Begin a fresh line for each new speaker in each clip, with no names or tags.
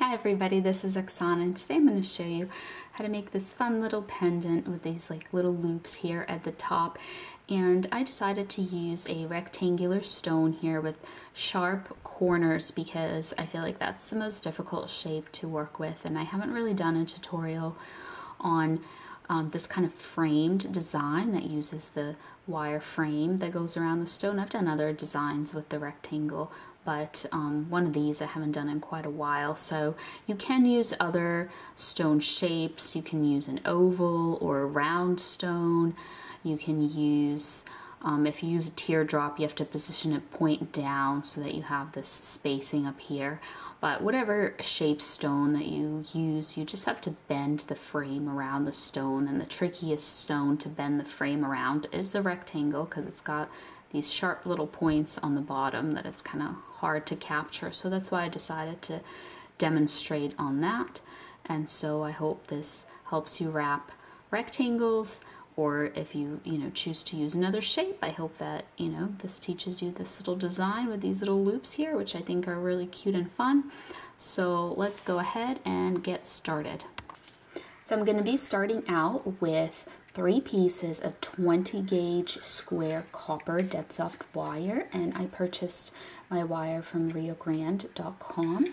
Hi everybody, this is Oksana, and today I'm going to show you how to make this fun little pendant with these like little loops here at the top. And I decided to use a rectangular stone here with sharp corners because I feel like that's the most difficult shape to work with, and I haven't really done a tutorial on this kind of framed design that uses the wire frame that goes around the stone. I've done other designs with the rectangle, but one of these I haven't done in quite a while. So you can use other stone shapes. You can use an oval or a round stone. You can use, if you use a teardrop, you have to position it point down so that you have this spacing up here. But whatever shape stone that you use, you just have to bend the frame around the stone. And the trickiest stone to bend the frame around is the rectangle, because it's got these sharp little points on the bottom that it's kind of hard to capture. So that's why I decided to demonstrate on that. And so I hope this helps you wrap rectangles, or if you choose to use another shape, I hope that this teaches you this little design with these little loops here, which I think are really cute and fun. So let's go ahead and get started. So I'm going to be starting out with 3 pieces of 20 gauge square copper dead soft wire, and I purchased my wire from riogrande.com.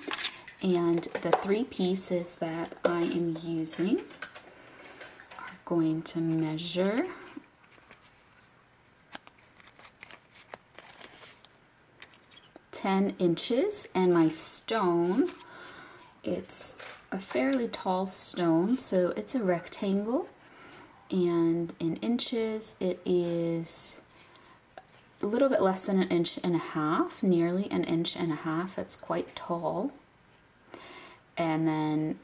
And the 3 pieces that I am using are going to measure 10 inches, and my stone, it's a fairly tall stone, so it's a rectangle, and in inches it is a little bit less than 1.5 inches, nearly 1.5 inches. It's quite tall. And then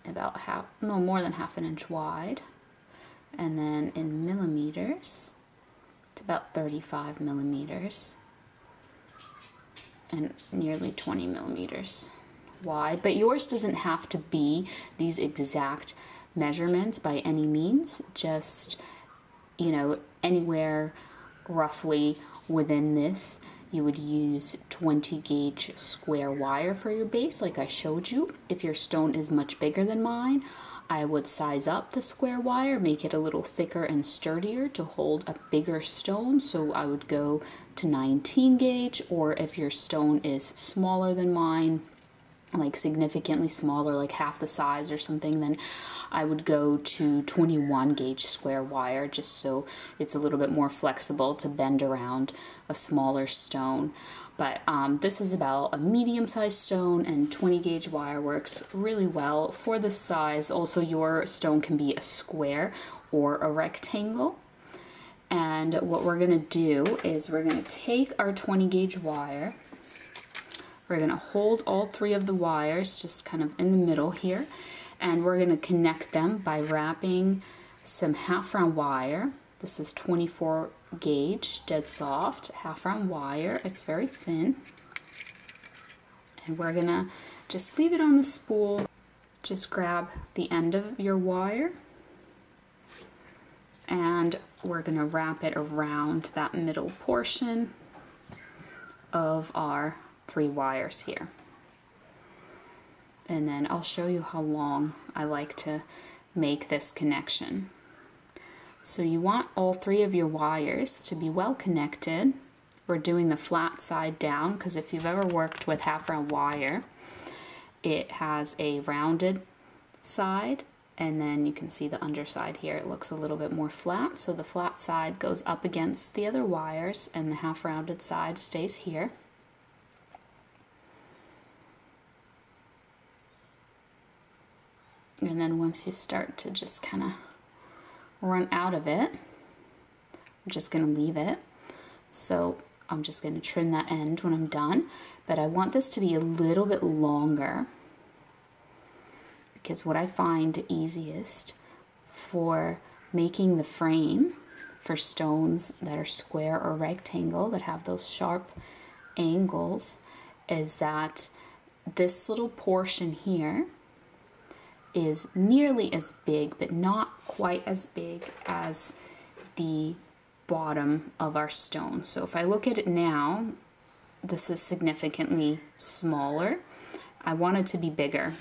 about more than half an inch wide. And then in millimeters, it's about 35 millimeters and nearly 20 millimeters wide. But yours doesn't have to be these exact measurements by any means. Just, anywhere roughly within this, you would use 20 gauge square wire for your base like I showed you. If your stone is much bigger than mine, I would size up the square wire, make it a little thicker and sturdier to hold a bigger stone. So I would go to 19 gauge, or if your stone is smaller than mine, like significantly smaller, like half the size or something, then I would go to 21 gauge square wire, just so it's a little bit more flexible to bend around a smaller stone. But this is about a medium-sized stone, and 20 gauge wire works really well for this size. Also, your stone can be a square or a rectangle. And what we're gonna do is we're gonna take our 20 gauge wire. We're going to hold all 3 of the wires just kind of in the middle here, and we're going to connect them by wrapping some half round wire. This is 24 gauge dead soft half round wire. It's very thin, and we're going to just leave it on the spool. Just grab the end of your wire, and we're going to wrap it around that middle portion of our 3 wires here. And then I'll show you how long I like to make this connection. So you want all 3 of your wires to be well connected. We're doing the flat side down, because if you've ever worked with half round wire, it has a rounded side, and then you can see the underside here, it looks a little bit more flat. So the flat side goes up against the other wires, and the half rounded side stays here. And then once you start to just kind of run out of it, I'm just going to leave it. So I'm just going to trim that end when I'm done. But I want this to be a little bit longer, because what I find easiest for making the frame for stones that are square or rectangle that have those sharp angles is that this little portion here is nearly as big, but not quite as big as the bottom of our stone. So if I look at it now, this is significantly smaller. I want it to be bigger.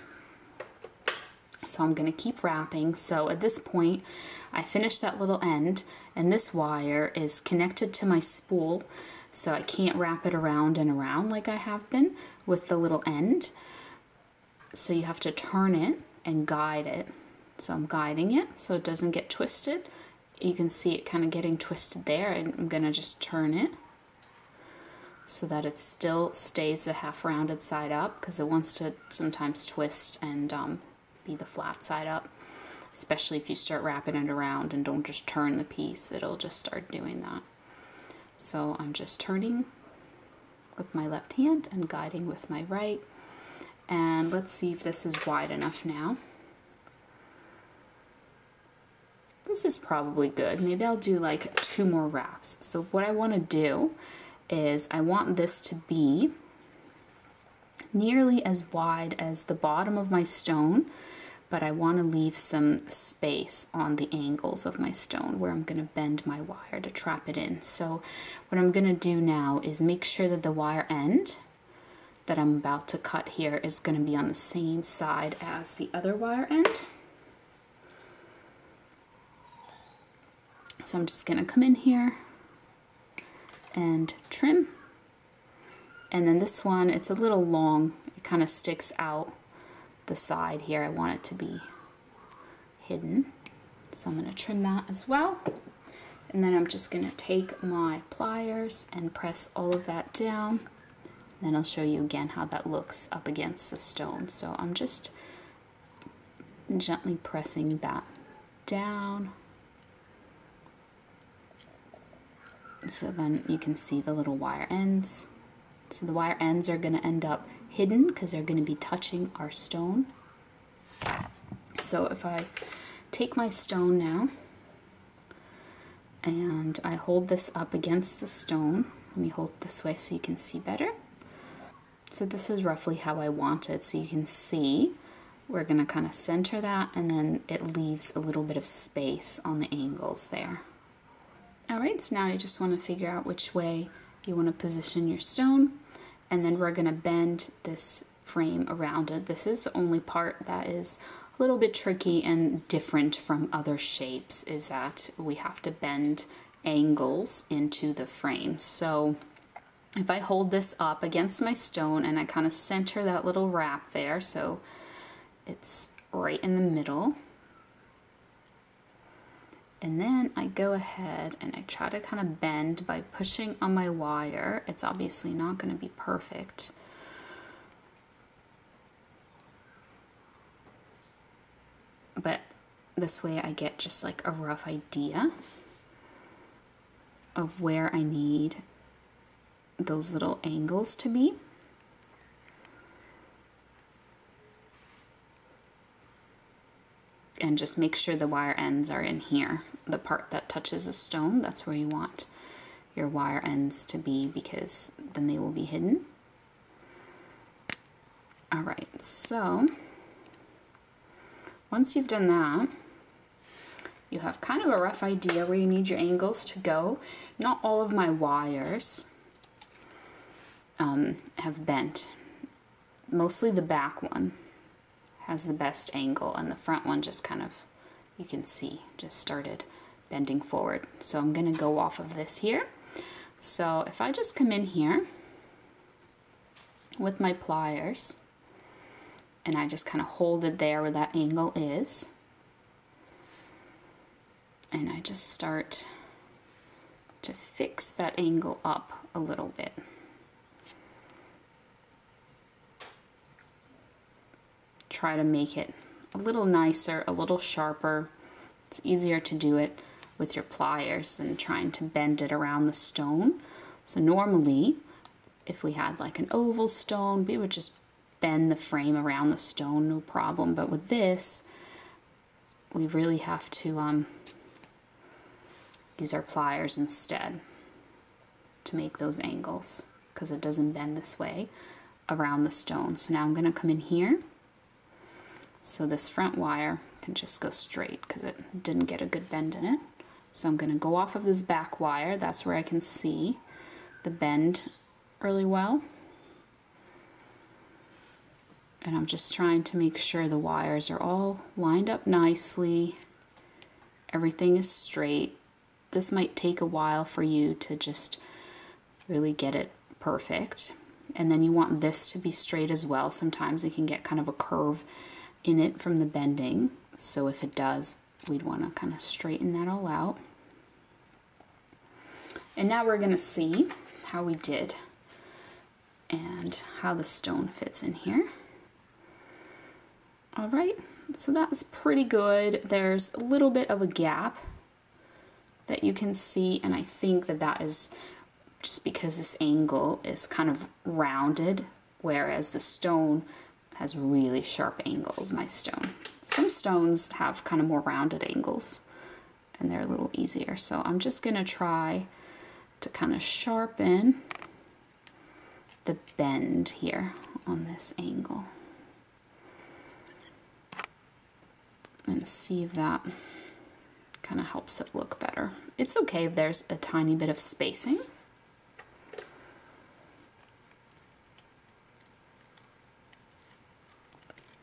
So I'm going to keep wrapping. So at this point, I finished that little end, and this wire is connected to my spool, so I can't wrap it around and around like I have been with the little end. So you have to turn it and guide it. So I'm guiding it so it doesn't get twisted. You can see it kind of getting twisted there, and I'm going to just turn it so that it still stays the half rounded side up, because it wants to sometimes twist and be the flat side up, especially if you start wrapping it around and don't just turn the piece. It'll just start doing that. So I'm just turning with my left hand and guiding with my right, and let's see if this is wide enough now. This is probably good. Maybe I'll do like 2 more wraps. So what I want to do is I want this to be nearly as wide as the bottom of my stone, but I want to leave some space on the angles of my stone where I'm going to bend my wire to trap it in. So what I'm going to do now is make sure that the wire end that I'm about to cut here is going to be on the same side as the other wire end. So I'm just going to come in here and trim. And then this one, it's a little long. It kind of sticks out the side here. I want it to be hidden. So I'm going to trim that as well. And then I'm just going to take my pliers and press all of that down. Then I'll show you again how that looks up against the stone. So I'm just gently pressing that down. So then you can see the little wire ends. So the wire ends are going to end up hidden because they're going to be touching our stone. So if I take my stone now and I hold this up against the stone, let me hold it this way so you can see better. So this is roughly how I want it. So you can see we're going to kind of center that, and then it leaves a little bit of space on the angles there. Alright, so now you just want to figure out which way you want to position your stone, and then we're going to bend this frame around it. This is the only part that is a little bit tricky and different from other shapes, is that we have to bend angles into the frame. So if I hold this up against my stone and I kind of center that little wrap there so it's right in the middle, and then I go ahead and I try to kind of bend by pushing on my wire. It's obviously not going to be perfect. But this way I get just like a rough idea of where I need those little angles to be. And just make sure the wire ends are in here. The part that touches the stone, that's where you want your wire ends to be, because then they will be hidden. Alright, so once you've done that, you have kind of a rough idea where you need your angles to go. Not all of my wires have bent. Mostly the back one has the best angle, and the front one just kind of, you can see, just started bending forward. So I'm going to go off of this here. So if I just come in here with my pliers and I just kind of hold it there where that angle is, and I just start to fix that angle up a little bit. Try to make it a little nicer, a little sharper. It's easier to do it with your pliers than trying to bend it around the stone. So normally, if we had like an oval stone, we would just bend the frame around the stone, no problem. But with this, we really have to use our pliers instead to make those angles, because it doesn't bend this way around the stone. So now I'm going to come in here. So this front wire can just go straight because it didn't get a good bend in it. So I'm going to go off of this back wire. That's where I can see the bend really well. And I'm just trying to make sure the wires are all lined up nicely. Everything is straight. This might take a while for you to just really get it perfect. And then you want this to be straight as well. Sometimes it can get kind of a curve in it from the bending. So if it does, we'd want to kind of straighten that all out. And now we're going to see how we did and how the stone fits in here. All right, so that's pretty good. There's a little bit of a gap that you can see, and I think that that is just because this angle is kind of rounded, whereas the stone has really sharp angles, my stone. Some stones have kind of more rounded angles, and they're a little easier. So I'm just gonna try to kind of sharpen the bend here on this angle. And see if that kind of helps it look better. It's okay if there's a tiny bit of spacing.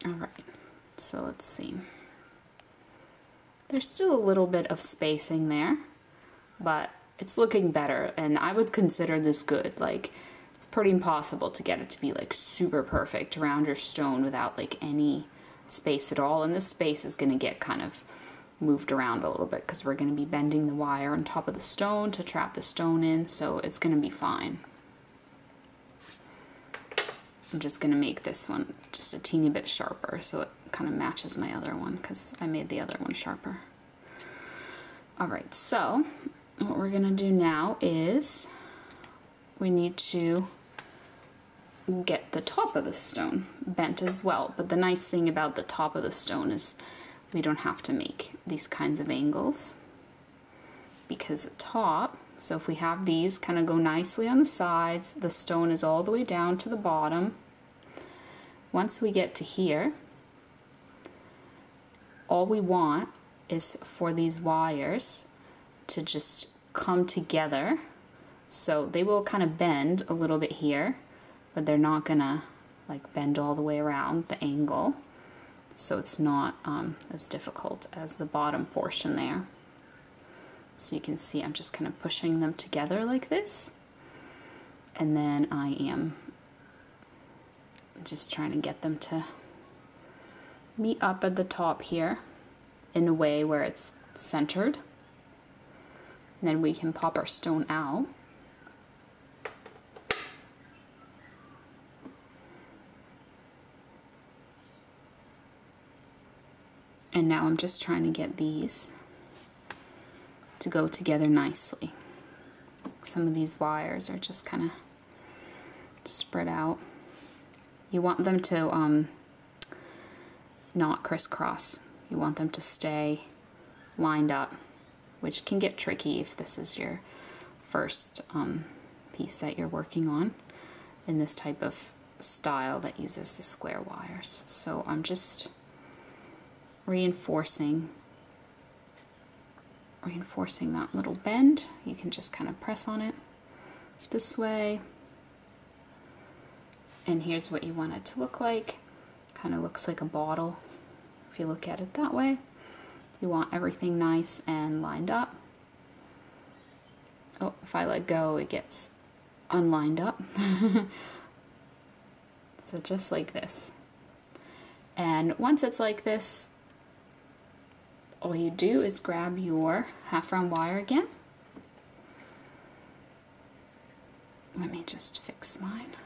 All right, so let's see. There's still a little bit of spacing there, but it's looking better, and I would consider this good. Like, it's pretty impossible to get it to be like super perfect around your stone without like any space at all, and this space is going to get kind of moved around a little bit because we're going to be bending the wire on top of the stone to trap the stone in, so it's going to be fine. I'm just going to make this one just a teeny bit sharper so it kind of matches my other one because I made the other one sharper. Alright, so what we're going to do now is we need to get the top of the stone bent as well. But the nice thing about the top of the stone is we don't have to make these kinds of angles because the top, so if we have these kind of go nicely on the sides, the stone is all the way down to the bottom. Once we get to here, all we want is for these wires to just come together. So they will kind of bend a little bit here, but they're not gonna like bend all the way around the angle, so it's not as difficult as the bottom portion there. So you can see I'm just kind of pushing them together like this, and then I am just trying to get them to meet up at the top here in a way where it's centered. And then we can pop our stone out. And now I'm just trying to get these to go together nicely. Some of these wires are just kind of spread out. You want them to not crisscross. You want them to stay lined up, which can get tricky if this is your first piece that you're working on in this type of style that uses the square wires. So I'm just reinforcing that little bend. You can just kind of press on it this way, and here's what you want it to look like. Kind of looks like a bottle if you look at it that way. You want everything nice and lined up. Oh, if I let go, it gets unlined up. So just like this. And once it's like this, all you do is grab your half round wire again. Let me just fix mine.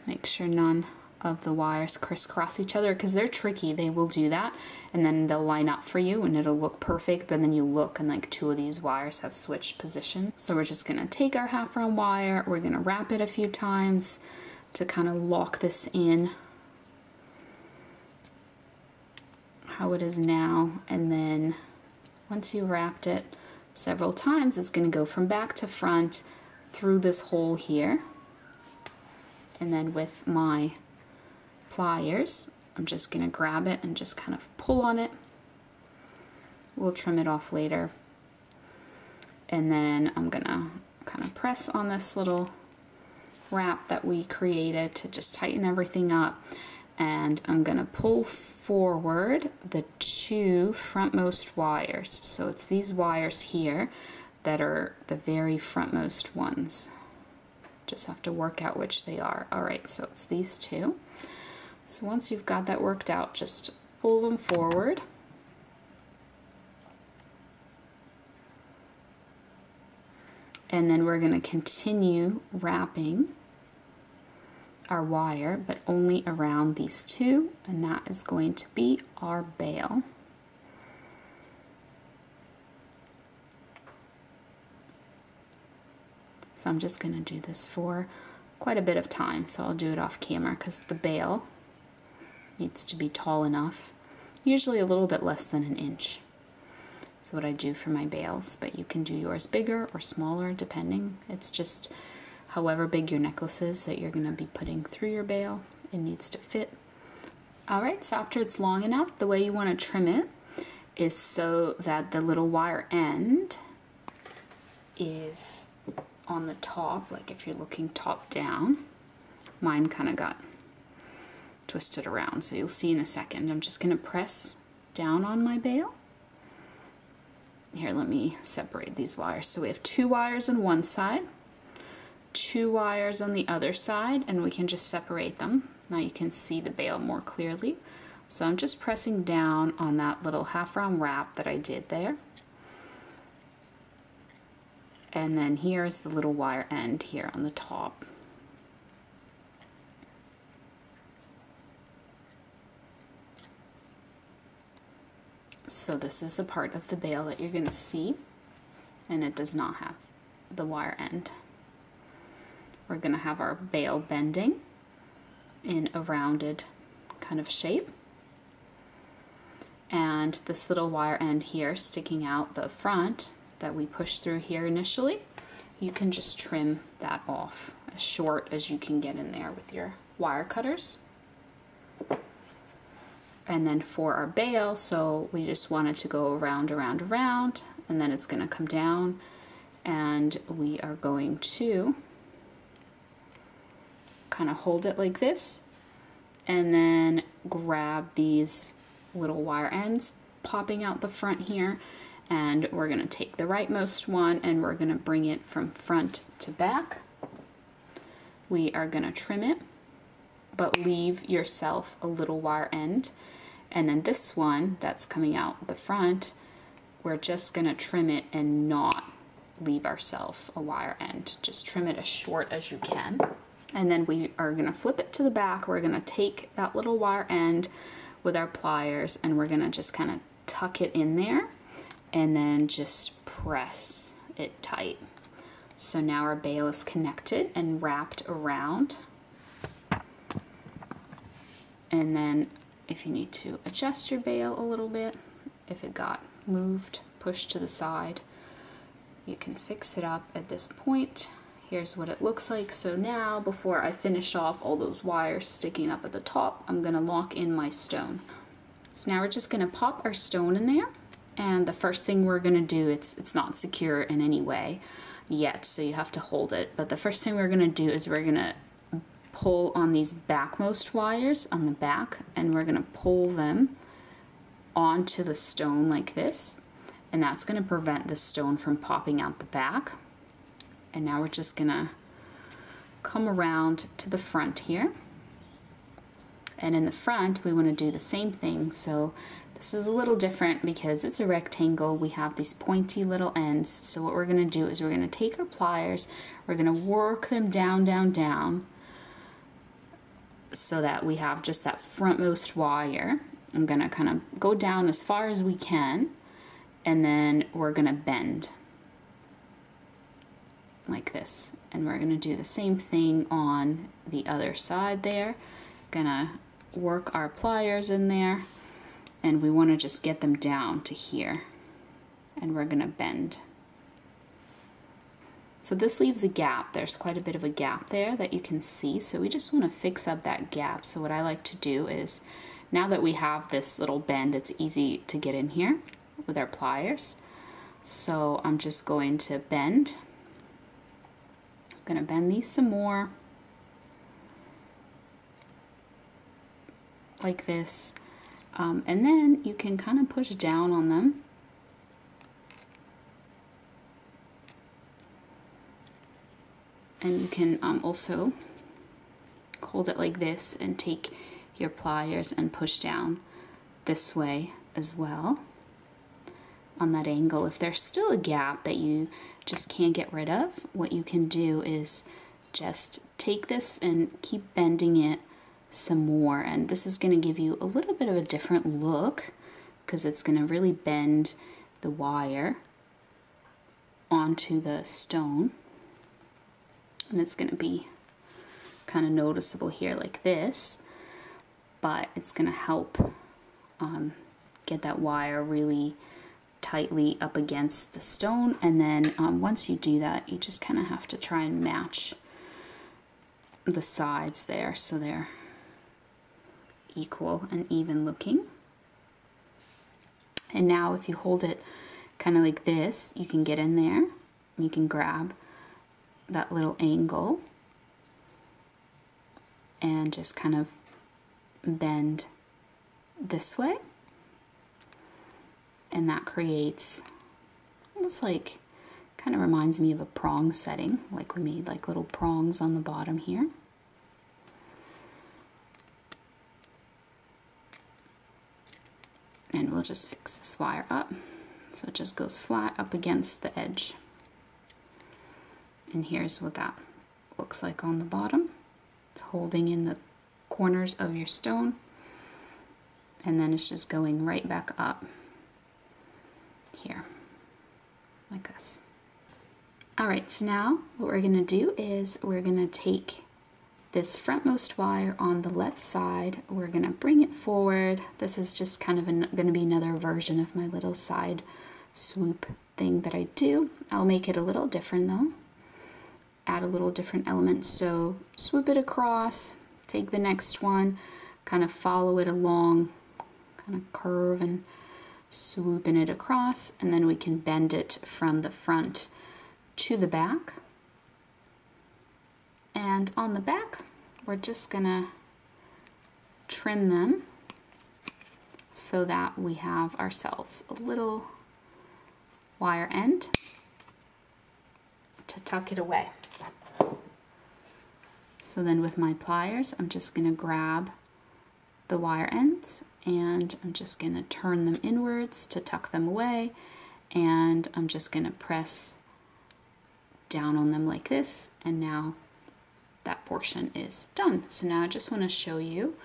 Make sure none of the wires crisscross each other because they're tricky. They will do that, and then they'll line up for you and it'll look perfect, but then you look and like two of these wires have switched position. So we're just gonna take our half round wire, we're gonna wrap it a few times to kind of lock this in how it is now, and then once you wrapped it several times, it's going to go from back to front through this hole here, and then with my pliers I'm just going to grab it and just kind of pull on it. We'll trim it off later, and then I'm going to kind of press on this little wrap that we created to just tighten everything up. And I'm gonna pull forward the 2 frontmost wires. So it's these wires here that are the very frontmost ones. Just have to work out which they are. All right, so it's these 2. So once you've got that worked out, just pull them forward. And then we're gonna continue wrapping our wire, but only around these 2, and that is going to be our bail. So I'm just going to do this for quite a bit of time, so I'll do it off camera because the bail needs to be tall enough, usually a little bit less than an inch. That's what I do for my bails, but you can do yours bigger or smaller depending. It's just however big your necklace is that you're going to be putting through your bail, it needs to fit. Alright, so after it's long enough, the way you want to trim it is so that the little wire end is on the top, like if you're looking top down. Mine kind of got twisted around, so you'll see in a second. I'm just going to press down on my bail. Here, let me separate these wires. So we have 2 wires on one side, 2 wires on the other side, and we can just separate them. Now you can see the bail more clearly. So I'm just pressing down on that little half round wrap that I did there. And then here's the little wire end here on the top. So this is the part of the bail that you're going to see, and it does not have the wire end. We're going to have our bail bending in a rounded kind of shape. And this little wire end here sticking out the front that we push through here initially, you can just trim that off as short as you can get in there with your wire cutters. And then for our bail, so we just want it to go around, around, around, and then it's going to come down, and we are going to kind of hold it like this, and then grab these little wire ends popping out the front here, and we're going to take the rightmost one and we're going to bring it from front to back. We are going to trim it, but leave yourself a little wire end. And then this one that's coming out the front, we're just going to trim it and not leave ourselves a wire end. Just trim it as short as you can. And then we are going to flip it to the back. We're going to take that little wire end with our pliers and we're going to just kind of tuck it in there and then just press it tight. So now our bail is connected and wrapped around. And then if you need to adjust your bail a little bit, if it got moved, pushed to the side, you can fix it up at this point. Here's what it looks like. So now, before I finish off all those wires sticking up at the top, I'm gonna lock in my stone. So now we're just gonna pop our stone in there. And the first thing we're gonna do, it's not secure in any way yet, so you have to hold it. But the first thing we're gonna do is we're gonna pull on these backmost wires on the back, and we're gonna pull them onto the stone like this. And that's gonna prevent the stone from popping out the back. And now we're just gonna come around to the front here. And in the front, we wanna do the same thing. So this is a little different because it's a rectangle. We have these pointy little ends. So what we're gonna do is we're gonna take our pliers, we're gonna work them down, down, down, so that we have just that frontmost wire. I'm gonna kind of go down as far as we can, and then we're gonna bend like this. And we're gonna do the same thing on the other side there. Gonna work our pliers in there, and we wanna just get them down to here. And we're gonna bend. So this leaves a gap. There's quite a bit of a gap there that you can see. So we just wanna fix up that gap. So what I like to do is, now that we have this little bend, it's easy to get in here with our pliers. So I'm just going to bend. I'm gonna bend these some more. like this, and then you can kind of push down on them. And you can also hold it like this and take your pliers and push down this way as well on that angle. If there's still a gap that you just can't get rid of, what you can do is just take this and keep bending it some more, and this is going to give you a little bit of a different look because it's going to really bend the wire onto the stone, and it's going to be kind of noticeable here like this, but it's going to help get that wire really tightly up against the stone. And then once you do that, you just kind of have to try and match the sides there so they're equal and even looking. And now if you hold it kind of like this, you can get in there and you can grab that little angle and just kind of bend this way, and that creates almost like, kind of reminds me of a prong setting, like we made like little prongs on the bottom here. And we'll just fix this wire up so it just goes flat up against the edge. And here's what that looks like on the bottom. It's holding in the corners of your stone, and then it's just going right back up here like this. Alright, so now what we're going to do is we're going to take this frontmost wire on the left side, we're going to bring it forward. This is just kind of going to be another version of my little side swoop thing that I do. I'll make it a little different though. Add a little different element. So swoop it across, take the next one, kind of follow it along, kind of curve and swooping it across, and then we can bend it from the front to the back. And on the back, we're just gonna trim them so that we have ourselves a little wire end to tuck it away. So then with my pliers, I'm just gonna grab the wire ends and I'm just gonna turn them inwards to tuck them away, and I'm just gonna press down on them like this, and now that portion is done. So now I just want to show you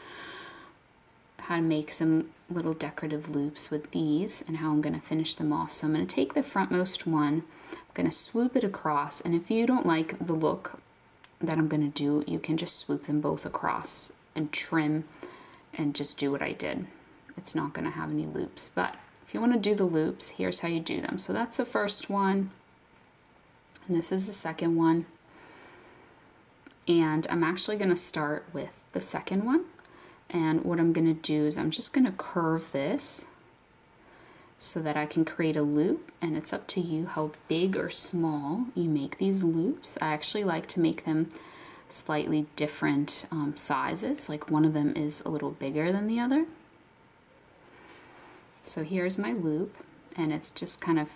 how to make some little decorative loops with these and how I'm going to finish them off. So I'm going to take the frontmost one, I'm going to swoop it across, and if you don't like the look that I'm going to do, you can just swoop them both across and trim and just do what I did. It's not going to have any loops, but if you want to do the loops, here's how you do them. So that's the first one, and this is the second one. And I'm actually going to start with the second one, and what I'm going to do is I'm just going to curve this so that I can create a loop, and it's up to you how big or small you make these loops. I actually like to make them slightly different sizes, like one of them is a little bigger than the other. So here's my loop, and it's just kind of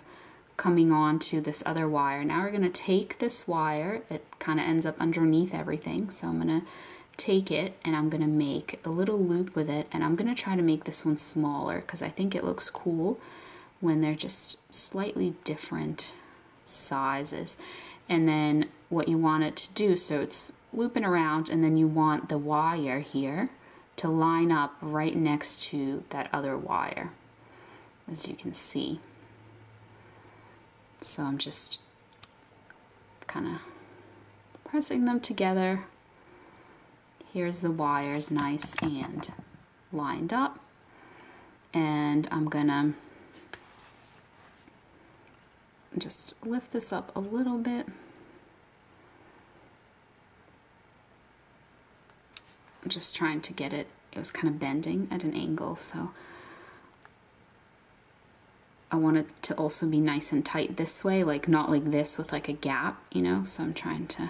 coming on to this other wire. Now we're going to take this wire, it kind of ends up underneath everything, so I'm going to take it and I'm going to make a little loop with it, and I'm going to try to make this one smaller because I think it looks cool when they're just slightly different sizes. And then what you want it to do, so it's looping around, and then you want the wire here to line up right next to that other wire, as you can see. So I'm just kind of pressing them together. Here's the wires nice and lined up. And I'm gonna just lift this up a little bit. I'm just trying to get it, it was kind of bending at an angle, so I want it to also be nice and tight this way, like not like this with like a gap, you know, so I'm trying to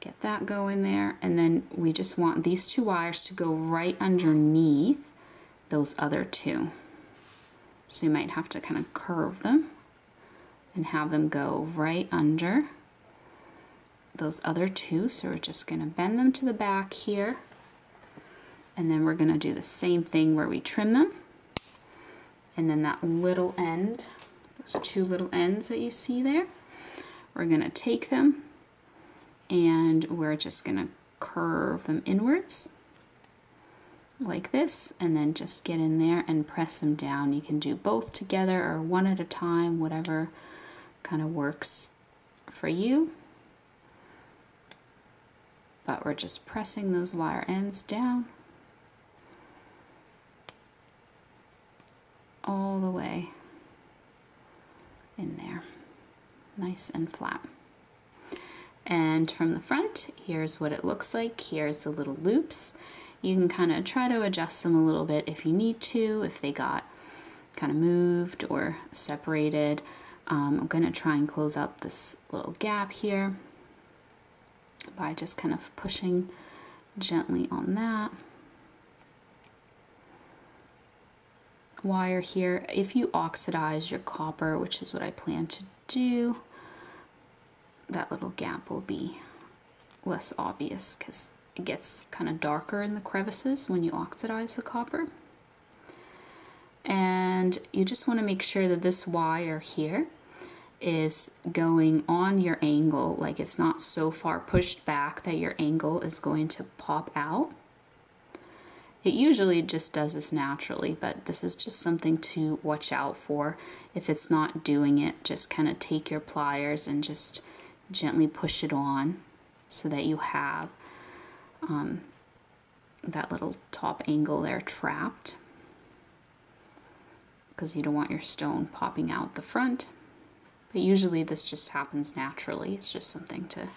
Get that going there, and then we just want these two wires to go right underneath those other two. So you might have to kind of curve them and have them go right under those other two. So we're just going to bend them to the back here, and then we're going to do the same thing where we trim them, and then that little end, those two little ends that you see there, we're going to take them and we're just going to curve them inwards like this, and then just get in there and press them down. You can do both together or one at a time, whatever kind of works for you. But we're just pressing those wire ends down all the way in there, nice and flat. And from the front, here's what it looks like. Here's the little loops. You can kind of try to adjust them a little bit if you need to, if they got kind of moved or separated. I'm going to try and close up this little gap here by just kind of pushing gently on that wire here. If you oxidize your copper, which is what I plan to do, that little gap will be less obvious because it gets kind of darker in the crevices when you oxidize the copper. And you just want to make sure that this wire here is going on your angle, like it's not so far pushed back that your angle is going to pop out. It usually just does this naturally, but this is just something to watch out for. If it's not doing it, just kind of take your pliers and just gently push it on so that you have that little top angle there trapped, because you don't want your stone popping out the front. But usually this just happens naturally. It's just something to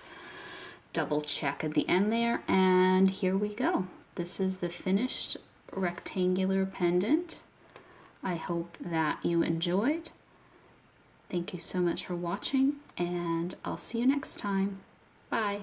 double check at the end there. And here we go. This is the finished rectangular pendant. I hope that you enjoyed. Thank you so much for watching, and I'll see you next time. Bye.